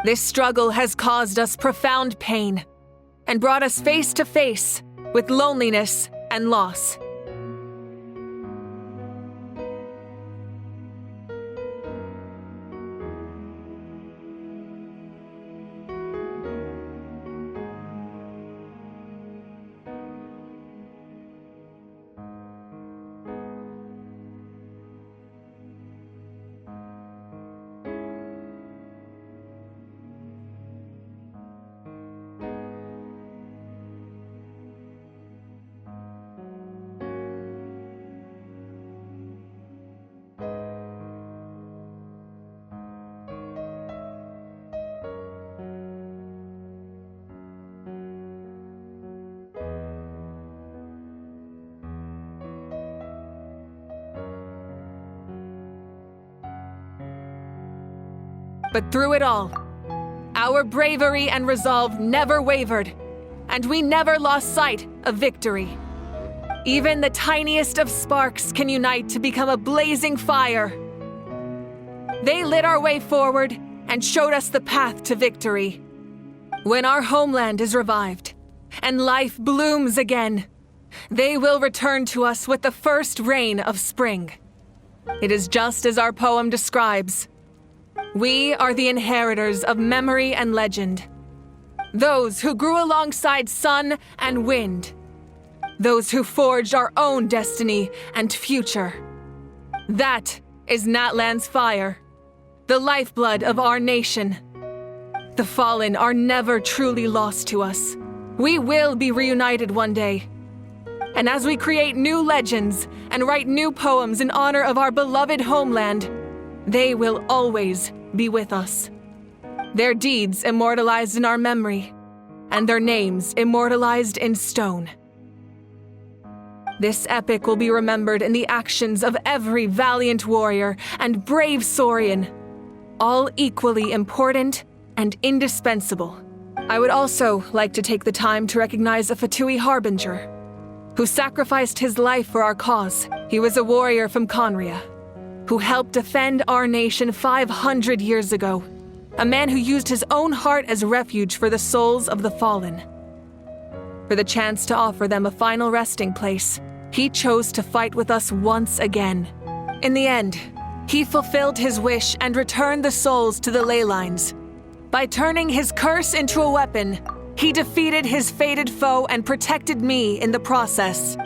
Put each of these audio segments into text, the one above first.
This struggle has caused us profound pain and brought us face to face with loneliness and loss. But through it all, our bravery and resolve never wavered, and we never lost sight of victory. Even the tiniest of sparks can unite to become a blazing fire. They lit our way forward and showed us the path to victory. When our homeland is revived and life blooms again, they will return to us with the first rain of spring. It is just as our poem describes. We are the inheritors of memory and legend. Those who grew alongside sun and wind. Those who forged our own destiny and future. That is Natlan's fire, the lifeblood of our nation. The fallen are never truly lost to us. We will be reunited one day. And as we create new legends and write new poems in honor of our beloved homeland, they will always be with us. Their deeds immortalized in our memory, and their names immortalized in stone. This epic will be remembered in the actions of every valiant warrior and brave Saurian, all equally important and indispensable. I would also like to take the time to recognize a Fatui Harbinger, who sacrificed his life for our cause. He was a warrior from Conria, who helped defend our nation 500 years ago. A man who used his own heart as refuge for the souls of the fallen. For the chance to offer them a final resting place, he chose to fight with us once again. In the end, he fulfilled his wish and returned the souls to the ley lines. By turning his curse into a weapon, he defeated his fated foe and protected me in the process.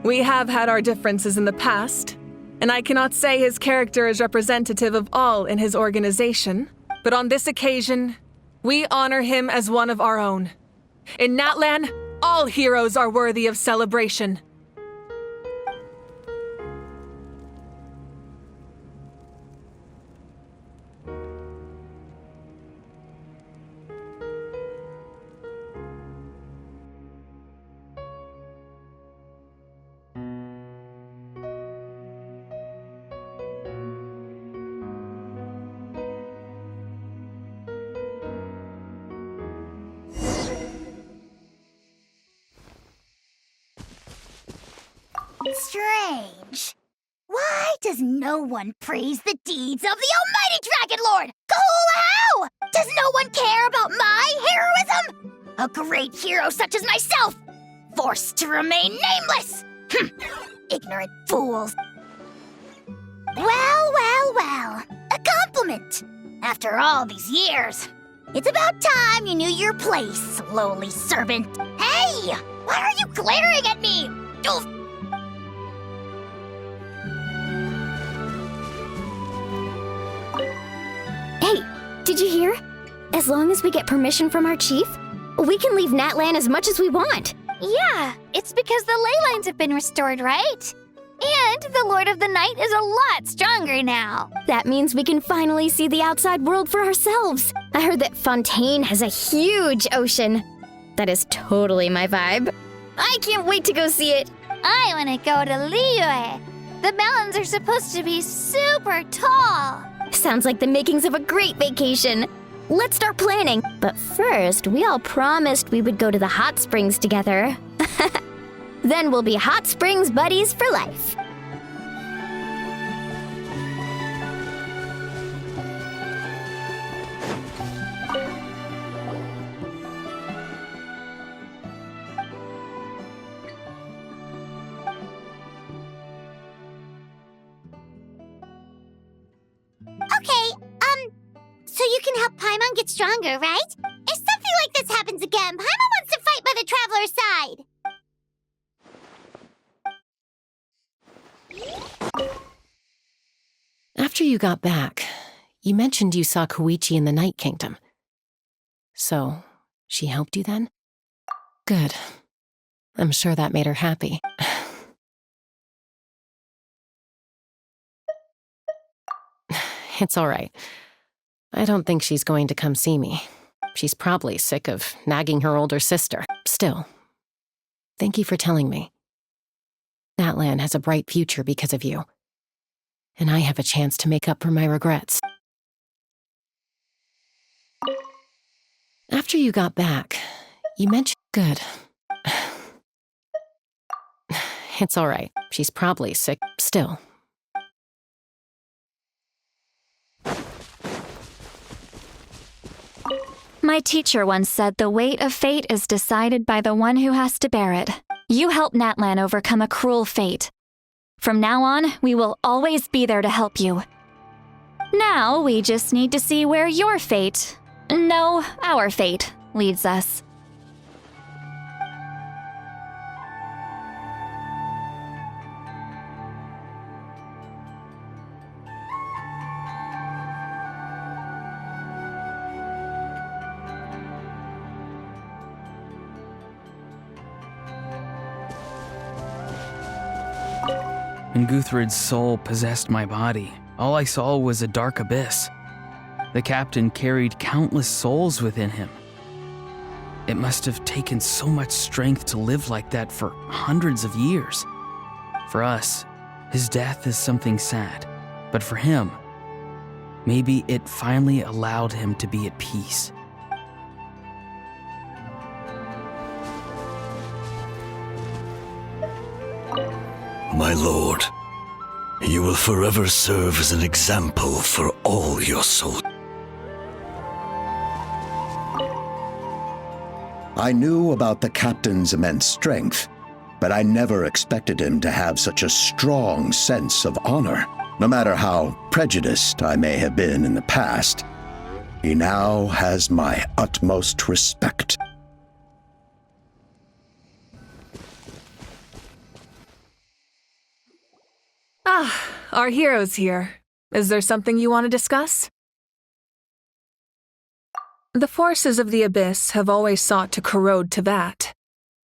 We have had our differences in the past, and I cannot say his character is representative of all in his organization, but on this occasion, we honor him as one of our own. In Natlan, all heroes are worthy of celebration. Strange. Why does no one praise the deeds of the almighty Dragon Lord? How? Does no one care about my heroism? A great hero such as myself, forced to remain nameless. Ignorant fools. Well. A compliment. After all these years, it's about time you knew your place, lowly servant. Hey! Why are you glaring at me? Oof. Hey, did you hear? As long as we get permission from our chief, we can leave Natlan as much as we want. Yeah, it's because the ley lines have been restored, right? And the Lord of the Night is a lot stronger now. That means we can finally see the outside world for ourselves. I heard that Fontaine has a huge ocean. That is totally my vibe. I can't wait to go see it. I want to go to Liyue. The mountains are supposed to be super tall. Sounds like the makings of a great vacation. Let's start planning. But first, we all promised we would go to the hot springs together. Then we'll be hot springs buddies for life. You can help Paimon get stronger, right? If something like this happens again, Paimon wants to fight by the Traveler's side. After you got back, you mentioned you saw Koichi in the Night Kingdom. So, she helped you then? Good. I'm sure that made her happy. It's all right. I don't think she's going to come see me. She's probably sick of nagging her older sister. Still, thank you for telling me. Natlan has a bright future because of you. And I have a chance to make up for my regrets. After you got back, you mentioned... Good. It's all right. She's probably sick. Still. My teacher once said the weight of fate is decided by the one who has to bear it. You helped Natlan overcome a cruel fate. From now on, we will always be there to help you. Now, we just need to see where your fate, no, our fate, leads us. When Guthred's soul possessed my body, all I saw was a dark abyss. The captain carried countless souls within him. It must have taken so much strength to live like that for hundreds of years. For us, his death is something sad, but for him, maybe it finally allowed him to be at peace. My lord, you will forever serve as an example for all your soldiers. I knew about the captain's immense strength, but I never expected him to have such a strong sense of honor. No matter how prejudiced I may have been in the past, he now has my utmost respect. Ah, our hero's here. Is there something you want to discuss? The forces of the Abyss have always sought to corrode Teyvat.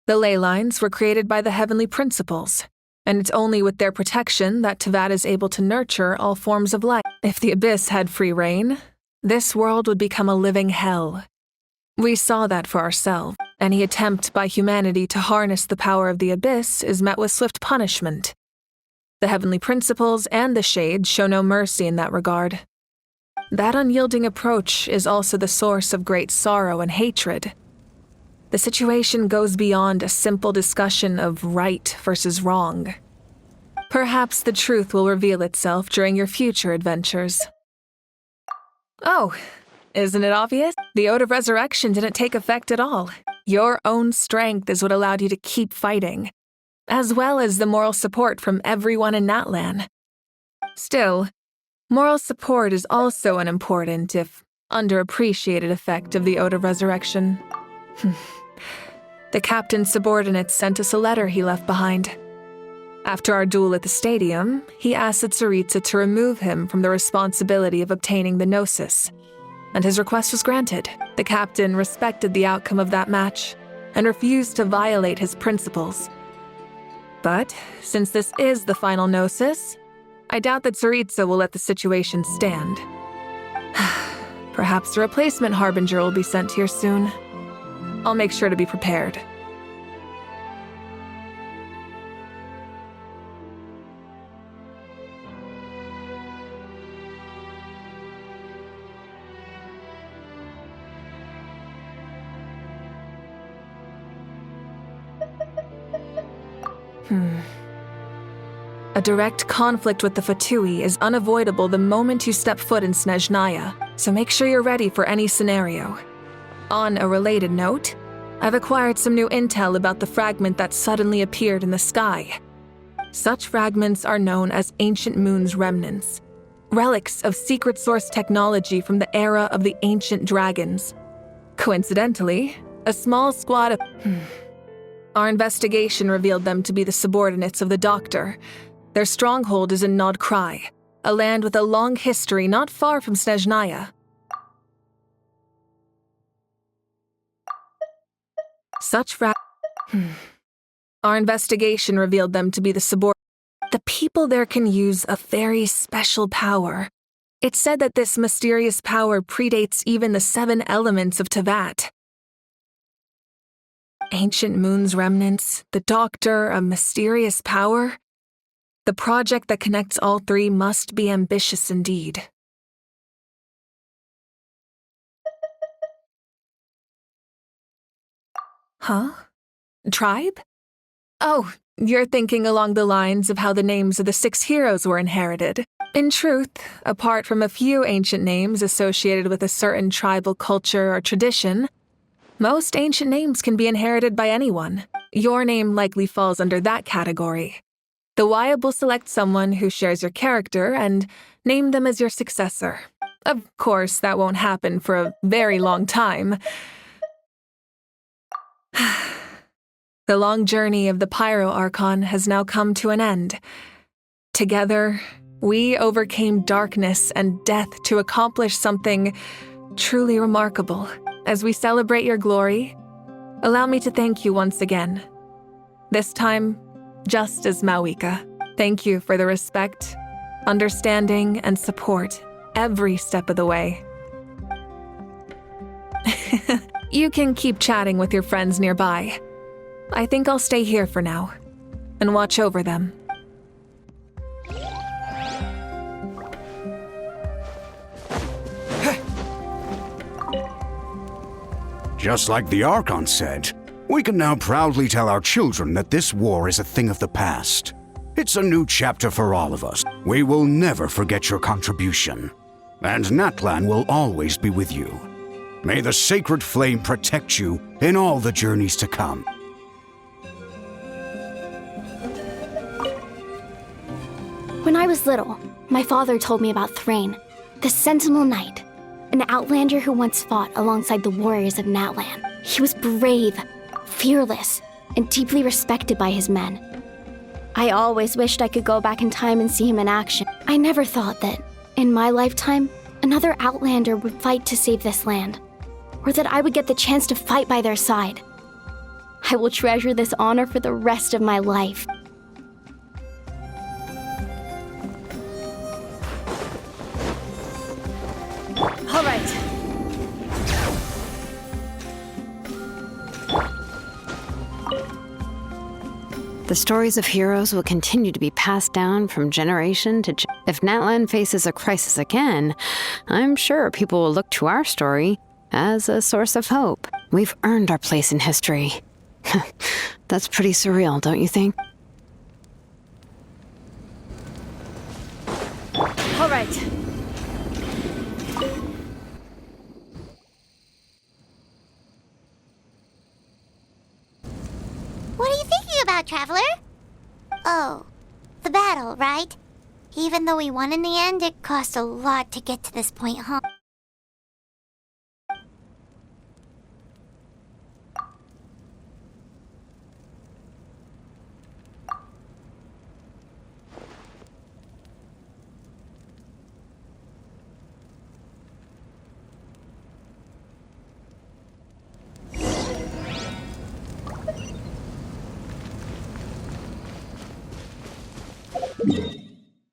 The ley lines were created by the heavenly principles, and it's only with their protection that Teyvat is able to nurture all forms of life. If the Abyss had free reign, this world would become a living hell. We saw that for ourselves. Any attempt by humanity to harness the power of the Abyss is met with swift punishment. The heavenly principles and the Shades show no mercy in that regard. That unyielding approach is also the source of great sorrow and hatred. The situation goes beyond a simple discussion of right versus wrong. Perhaps the truth will reveal itself during your future adventures. Oh, isn't it obvious? The Ode of Resurrection didn't take effect at all. Your own strength is what allowed you to keep fighting, as well as the moral support from everyone in Natlan. Still, moral support is also an important, if underappreciated, effect of the Ode of Resurrection. The captain's subordinates sent us a letter he left behind. After our duel at the stadium, he asked the Tsaritsa to remove him from the responsibility of obtaining the Gnosis, and his request was granted. The captain respected the outcome of that match and refused to violate his principles. But, since this is the final Gnosis, I doubt that Tsaritsa will let the situation stand. Perhaps a replacement Harbinger will be sent here soon. I'll make sure to be prepared. A direct conflict with the Fatui is unavoidable the moment you step foot in Snezhnaya, so make sure you're ready for any scenario. On a related note, I've acquired some new intel about the fragment that suddenly appeared in the sky. Such fragments are known as Ancient Moon's remnants. relics of secret source technology from the era of the ancient dragons. Coincidentally, a small squad of... Our investigation revealed them to be the subordinates of the Doctor. Their stronghold is in Nod Krai, a land with a long history not far from Snezhnaya. Our investigation revealed them to be the subordinates. The people there can use a very special power. It's said that this mysterious power predates even the 7 elements of Tevat. Ancient Moon's remnants, the Doctor, a mysterious power. The project that connects all 3 must be ambitious indeed. Huh? Tribe? Oh, you're thinking along the lines of how the names of the 6 heroes were inherited. In truth, apart from a few ancient names associated with a certain tribal culture or tradition, most ancient names can be inherited by anyone. Your name likely falls under that category. The Wyab will select someone who shares your character and name them as your successor. Of course, that won't happen for a very long time. The long journey of the Pyro Archon has now come to an end. Together, we overcame darkness and death to accomplish something truly remarkable. As we celebrate your glory, allow me to thank you once again. This time, just as Mawika. Thank you for the respect, understanding, and support every step of the way. You can keep chatting with your friends nearby. I think I'll stay here for now and watch over them. Just like the Archon said, we can now proudly tell our children that this war is a thing of the past. It's a new chapter for all of us. We will never forget your contribution. And Natlan will always be with you. May the sacred flame protect you in all the journeys to come. When I was little, my father told me about Thrain, the Sentinel Knight, an outlander who once fought alongside the warriors of Natlan. He was brave, fearless, and deeply respected by his men. I always wished I could go back in time and see him in action. I never thought that, in my lifetime, another outlander would fight to save this land, or that I would get the chance to fight by their side. I will treasure this honor for the rest of my life. All right. The stories of heroes will continue to be passed down from generation to generation. If Natlan faces a crisis again, I'm sure people will look to our story as a source of hope. We've earned our place in history. That's pretty surreal, don't you think? All right. What are you thinking about, Traveler? Oh, the battle, right? Even though we won in the end, it cost a lot to get to this point, huh?